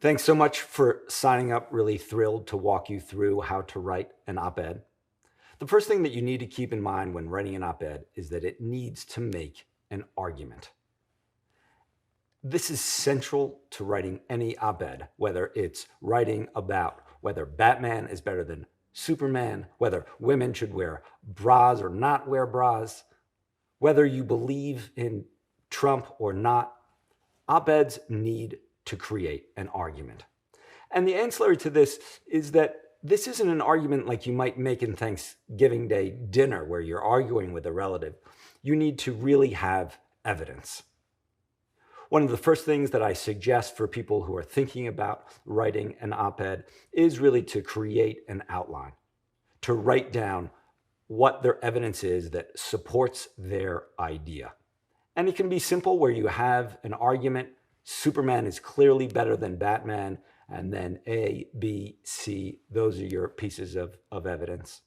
Thanks so much for signing up. Really thrilled to walk you through how to write an op ed. The first thing that you need to keep in mind when writing an op ed is that it needs to make an argument. This is central to writing any op ed, whether it's writing about whether Batman is better than Superman, whether women should wear bras or not wear bras, whether you believe in Trump or not. Op eds need to create an argument. And the ancillary to this is that this isn't an argument like you might make in Thanksgiving Day dinner where you're arguing with a relative. You need to really have evidence. One of the first things that I suggest for people who are thinking about writing an op ed is really to create an outline, to write down what their evidence is that supports their idea. And it can be simple where you have an argument. Superman is clearly better than Batman, and then A, B, C, those are your pieces of evidence.